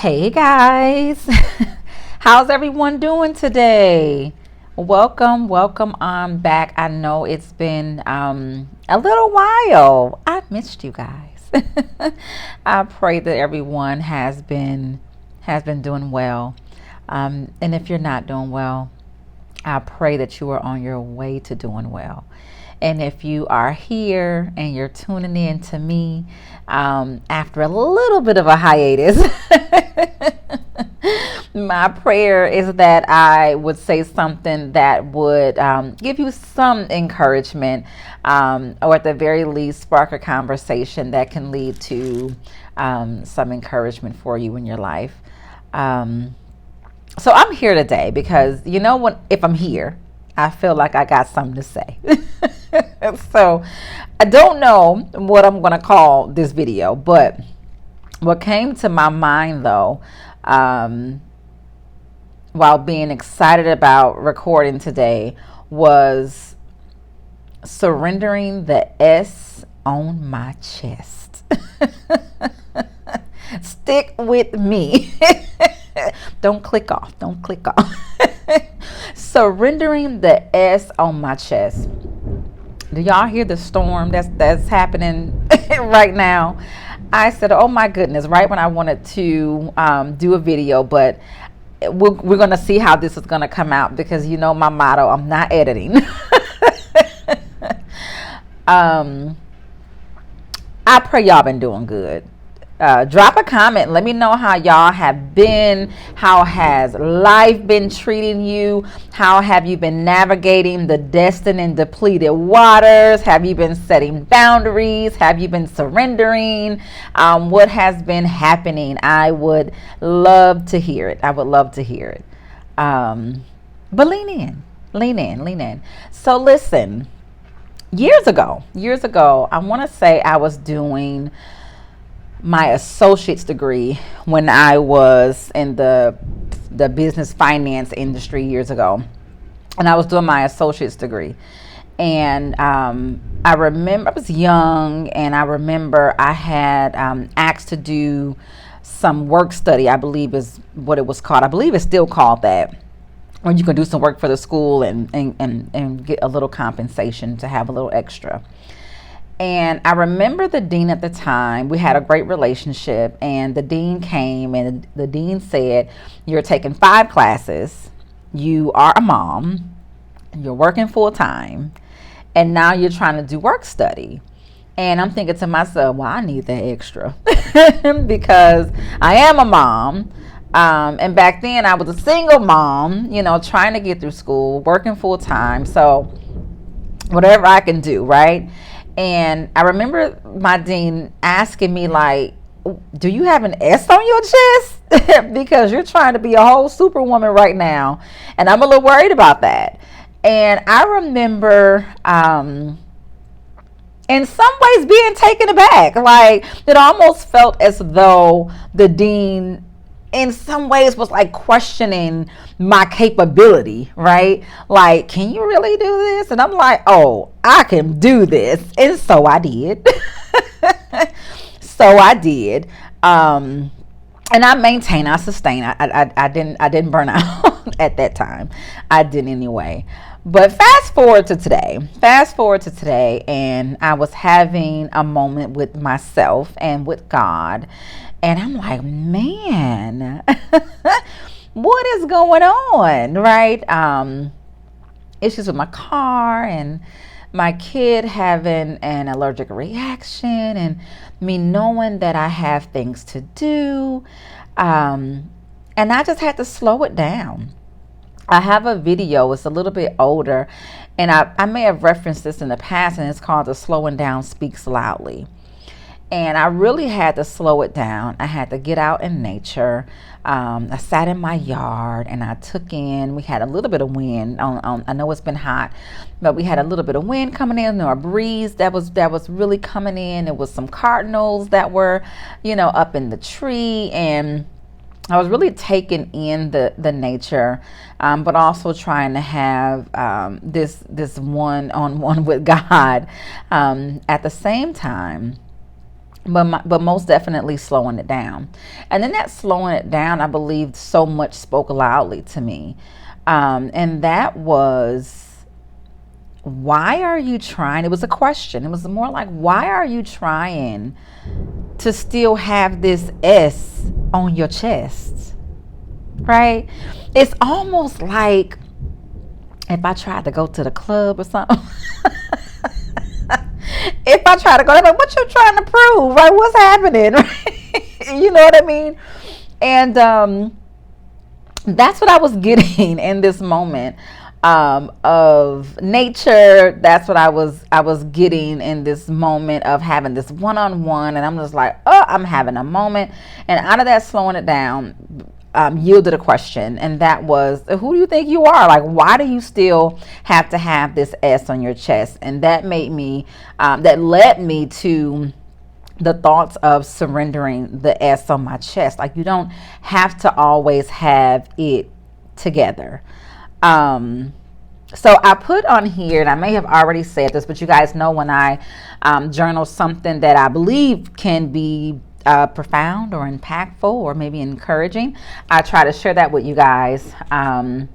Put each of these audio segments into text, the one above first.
Hey guys, how's everyone doing today? Welcome on back. I know it's been a little while. I missed you guys. I pray that everyone has been doing well. And if you're not doing well, I pray that you are on your way to doing well. And if you are here and you're tuning in to me after a little bit of a hiatus, my prayer is that I would say something that would give you some encouragement, or at the very least, spark a conversation that can lead to some encouragement for you in your life. So I'm here today because if I'm here, I feel like I got something to say. So I don't know what I'm going to call this video, but what came to my mind though, while being excited about recording today, was surrendering the S on my chest. Stick with me. Don't click off. Surrendering the S on my chest. Do y'all hear the storm that's happening right now? I said, oh my goodness, right when I wanted to do a video, but we're going to see how this is going to come out, because my motto, I'm not editing. I pray y'all been doing good. Drop a comment. Let me know how y'all have been. How has life been treating you? How have you been navigating the destined and depleted waters? Have you been setting boundaries? Have you been surrendering? What has been happening? I would love to hear it. But lean in. So listen, years ago, I want to say I was doing my associate's degree when I was in the business finance industry years ago, and I was doing my associate's degree. And I remember I was young, and I remember I had asked to do some work study, I believe is what it was called. I believe it's still called that, when you can do some work for the school and get a little compensation to have a little extra. And I remember the dean at the time. We had a great relationship, and the dean came, and the dean said, you're taking 5 classes, you are a mom, you're working full time, and now you're trying to do work study. And I'm thinking to myself, well, I need that extra because I am a mom. And back then I was a single mom, trying to get through school, working full time. So whatever I can do, right? And I remember my dean asking me, like, do you have an S on your chest? Because you're trying to be a whole superwoman right now. And I'm a little worried about that. And I remember, in some ways, being taken aback. Like, it almost felt as though the dean in some ways was like questioning my capability, right? Like, can you really do this? And I'm like, oh, I can do this. And so I did. And I maintained, I sustained. I didn't burn out at that time. I didn't anyway. But fast forward to today, and I was having a moment with myself and with God. And I'm like, man, what is going on, right? Issues with my car, and my kid having an allergic reaction, and me knowing that I have things to do. And I just had to slow it down. I have a video, it's a little bit older, and I may have referenced this in the past, and it's called The Slowing Down Speaks Loudly. And I really had to slow it down. I had to get out in nature. I sat in my yard, and I took in, we had a little bit of wind. I know it's been hot, but we had a little bit of wind coming in, or a breeze that was really coming in. It was some cardinals that were, up in the tree. And I was really taking in the nature, but also trying to have this one-on-one with God at the same time. but most definitely slowing it down. And then that slowing it down, I believe so much spoke loudly to me. And that was, why are you trying? It was a question. It was more like, why are you trying to still have this S on your chest? Right? It's almost like if I tried to go to the club or something. If I try to go, like, what you trying to prove? Right? What's happening? Right? You know what I mean? And that's what I was getting in this moment of nature. That's what I was getting in this moment of having this one-on-one. And I'm just like, oh, I'm having a moment. And out of that, slowing it down, yielded a question, and that was, who do you think you are? Like, why do you still have to have this S on your chest? And that made me, that led me to the thoughts of surrendering the S on my chest. Like, you don't have to always have it together. So I put on here, and I may have already said this, but you guys know when I journal something that I believe can be profound or impactful or maybe encouraging, I try to share that with you guys. And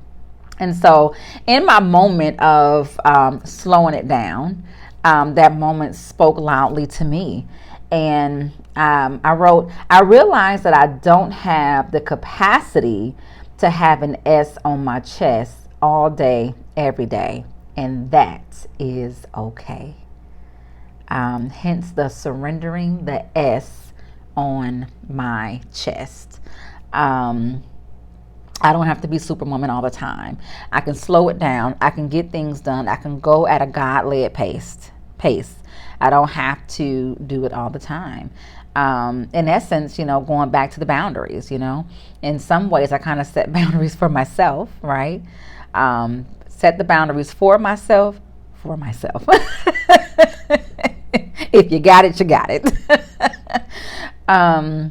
so in my moment of slowing it down, that moment spoke loudly to me. And I wrote, I realized that I don't have the capacity to have an S on my chest all day, every day. And that is okay. Hence the surrendering the S on my chest. I don't have to be superwoman all the time. I can slow it down. I can get things done. I can go at a God-led pace. I don't have to do it all the time. In essence, going back to the boundaries, in some ways I kind of set boundaries for myself, right? Set the boundaries for myself. If you got it, you got it. I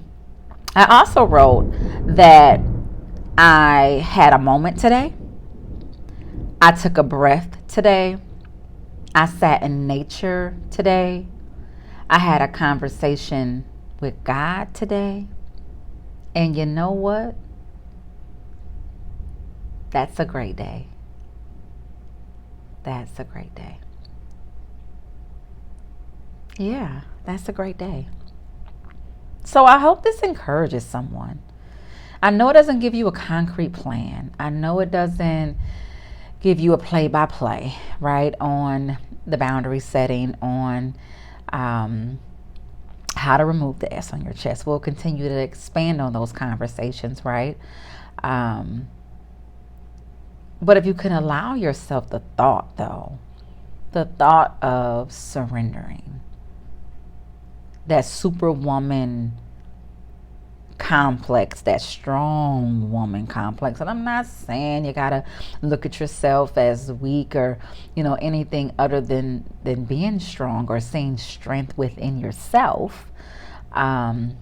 also wrote that I had a moment today. I took a breath today. I sat in nature today. I had a conversation with God today. And you know what? That's a great day. That's a great day. Yeah, that's a great day. So I hope this encourages someone. I know it doesn't give you a concrete plan. I know it doesn't give you a play-by-play, right, on the boundary setting, on how to remove the S on your chest. We'll continue to expand on those conversations, right? But if you can allow yourself the thought, though, the thought of surrendering, that superwoman complex, that strong woman complex. And I'm not saying you gotta look at yourself as weak or anything other than being strong or seeing strength within yourself. But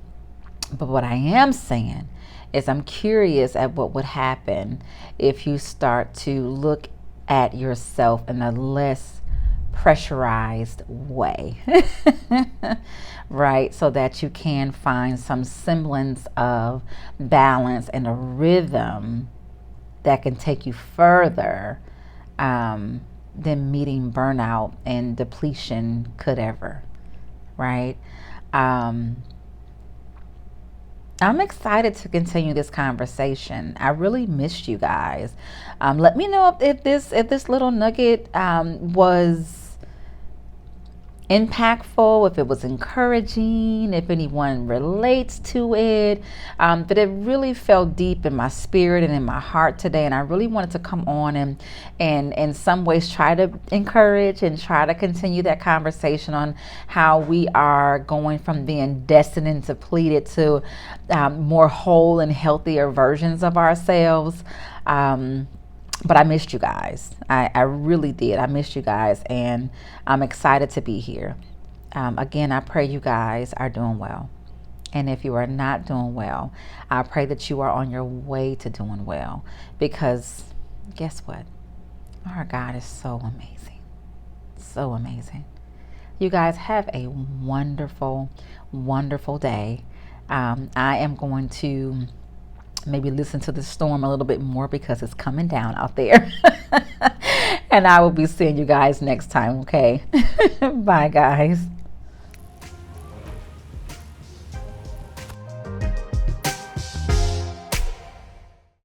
what I am saying is I'm curious at what would happen if you start to look at yourself in a less pressurized way. Right? So that you can find some semblance of balance and a rhythm that can take you further than meeting burnout and depletion could ever. Right? I'm excited to continue this conversation. I really missed you guys. Let me know if this little nugget was impactful, if it was encouraging, if anyone relates to it. But it really felt deep in my spirit and in my heart today, and I really wanted to come on and in some ways try to encourage and try to continue that conversation on how we are going from being destined and depleted to more whole and healthier versions of ourselves. But I missed you guys. I really did. I missed you guys, and I'm excited to be here. Again, I pray you guys are doing well. And if you are not doing well, I pray that you are on your way to doing well. Because guess what? Our God is so amazing. So amazing. You guys have a wonderful, wonderful day. I am going to maybe listen to the storm a little bit more because it's coming down out there. And I will be seeing you guys next time, okay? Bye, guys.